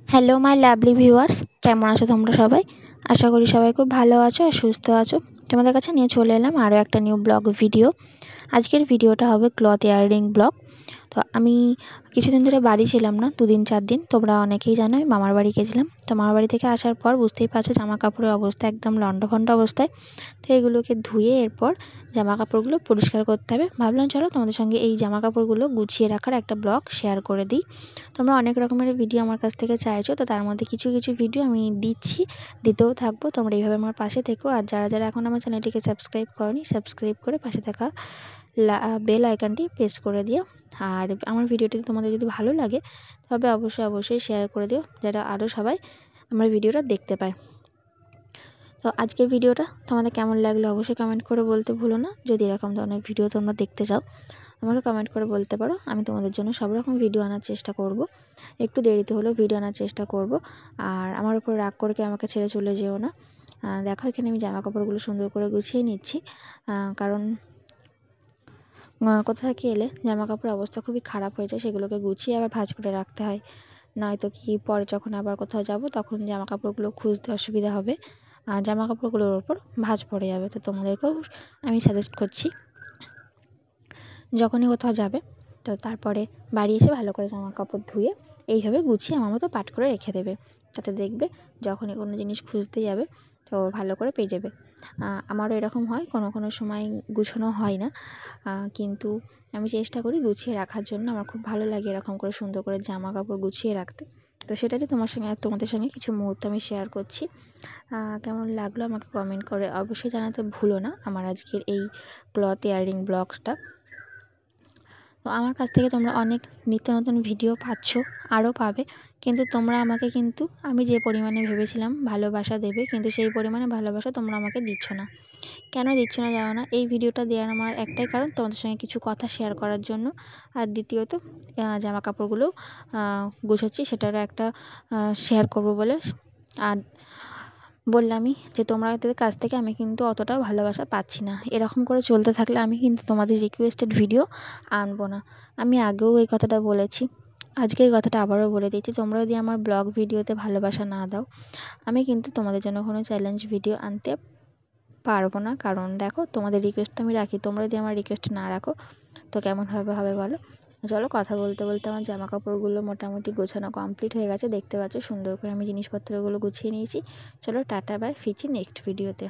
Hello my lovely viewers, কেমন আছো তোমরা সবাই? আশা করি সবাই খুব ভালো আছো আর সুস্থ আছো। তোমাদের কাছে নিয়ে চলে এলাম আরও একটা নিউ ব্লগ ভিডিও। আজকের ভিডিওটা হবে ক্লথ ইয়াররিং ব্লগ। তো আমি কিছুদিন ধরে বাড়ি ছিলাম না, 2-4 দিন। তোমরা অনেকেই জানো আমি মামার বাড়ি গেছিলাম। তো মামার বাড়ি থেকে আসার পর বুঝতেই পারছো জামা কাপড়ের অবস্থা একদম লন্ডভন্ড অবস্থায়। তো এগুলোকে ধুয়ে এরপর জামা কাপড়গুলো পরিষ্কার করতে হবে। ভাবলাম চলো তোমাদের সঙ্গে এই জামা কাপড়গুলো গুছিয়ে রাখার একটা ব্লগ শেয়ার করে দিই। তোমরা অনেক রকমের ভিডিও আমার কাছ থেকে চাইছো, তো তার মধ্যে কিছু কিছু ভিডিও আমি দিচ্ছি, দিতেও থাকবো। তোমরা এইভাবে আমার পাশে থেকো। আর যারা যারা এখন আমার চ্যানেলটিকে সাবস্ক্রাইব করোনি, সাবস্ক্রাইব করে পাশে থাকা বেল আইকনটি প্রেস করে দিও। আর আমার ভিডিওটি তোমাদের যদি ভালো লাগে তবে অবশ্যই অবশ্যই শেয়ার করে দিও, যাতে আরও সবাই আমার ভিডিওটা দেখতে পায়। তো আজকের ভিডিওটা তোমাদের কেমন লাগলো অবশ্যই কমেন্ট করে বলতে ভুলো না। যদি এরকম ধরনের ভিডিও তোমরা দেখতে চাও আমাকে কমেন্ট করে বলতে পারো, আমি তোমাদের জন্য সব রকম ভিডিও আনার চেষ্টা করব। একটু দেরিতে হলেও ভিডিও আনার চেষ্টা করব। আর আমার উপর রাগ করে আমাকে ছেড়ে চলে যেও না। দেখো এখানে আমি জামা কাপড়গুলো সুন্দর করে গুছিয়ে নিচ্ছি, কারণ কোথা থেকে এলে জামা কাপড়ের অবস্থা খুবই খারাপ হয়ে যায়, সেগুলোকে গুছিয়ে আবার ভাঁজ করে রাখতে হয়। নয়তো কি পরে যখন আবার কোথাও যাব তখন জামা কাপড়গুলো খুঁজতে অসুবিধা হবে, আর জামা কাপড়গুলোর ওপর ভাঁজ পড়ে যাবে। তো তোমাদেরকেও আমি সাজেস্ট করছি, যখনই কোথাও যাবে তো তারপরে বাড়ি এসে ভালো করে জামা কাপড় ধুয়ে এইভাবে গুছিয়ে আমার মতো পাট করে রেখে দেবে। তাতে দেখবে যখনই কোনো জিনিস খুঁজতে যাবে তো ভালো করে পেয়ে যাবে। আমারও এরকম হয়, কোনো কোনো সময় গুছানো হয় না, কিন্তু আমি চেষ্টা করি গুছিয়ে রাখার জন্য। আমার খুব ভালো লাগে এরকম করে সুন্দর করে জামা কাপড় গুছিয়ে রাখতে। তো সেটাই তোমাদের সঙ্গে কিছু মুহূর্ত আমি শেয়ার করছি। কেমন লাগলো আমাকে কমেন্ট করে অবশ্যই জানাতে ভুলো না আমার আজকের এই ক্লথ ইয়াররিং ব্লগসটা। তো আমার কাছ থেকে তোমরা অনেক নিত্য নতুন ভিডিও পাচ্ছ, আরও পাবে। কিন্তু তোমরা আমাকে কিন্তু আমি যে পরিমাণে ভেবেছিলাম ভালোবাসা দেবে, কিন্তু সেই পরিমাণে ভালোবাসা তোমরা আমাকে দিচ্ছ না। কেন দিচ্ছ না জানো না? এই ভিডিওটা দেওয়ার আমার একটাই কারণ, তোমাদের সঙ্গে কিছু কথা শেয়ার করার জন্য। আর দ্বিতীয়ত জামা কাপড়গুলো গুছাচ্ছি, সেটারও একটা শেয়ার করব বলে। আর বললামই যে তোমাদের কাছ থেকে আমি কিন্তু অতটাও ভালোবাসা পাচ্ছি না। এরকম করে চলতে থাকলে আমি কিন্তু তোমাদের রিকোয়েস্টেড ভিডিও আনবো না। আমি আগেও এই কথাটা বলেছি, আজকে এই কথাটা আবারও বলে দিচ্ছি, তোমরা যদি আমার ব্লগ ভিডিওতে ভালোবাসা না দাও আমি কিন্তু তোমাদের জন্য কোনো চ্যালেঞ্জ ভিডিও আনতে পারবো না। কারণ দেখো তোমাদের রিকোয়েস্ট তো আমি রাখি, তোমরা যদি আমার রিকোয়েস্ট না রাখো তো কেমন হবে বলো? চলো কথা বলতে বলতে আমার জামা কাপড়গুলো মোটামুটি গোছানো কমপ্লিট হয়ে গেছে, দেখতে পাচ্ছ সুন্দর করে আমি জিনিসপত্রগুলো গুছিয়ে নিয়েছি। চলো টাটা বাই, ফিরছি নেক্সট ভিডিওতে।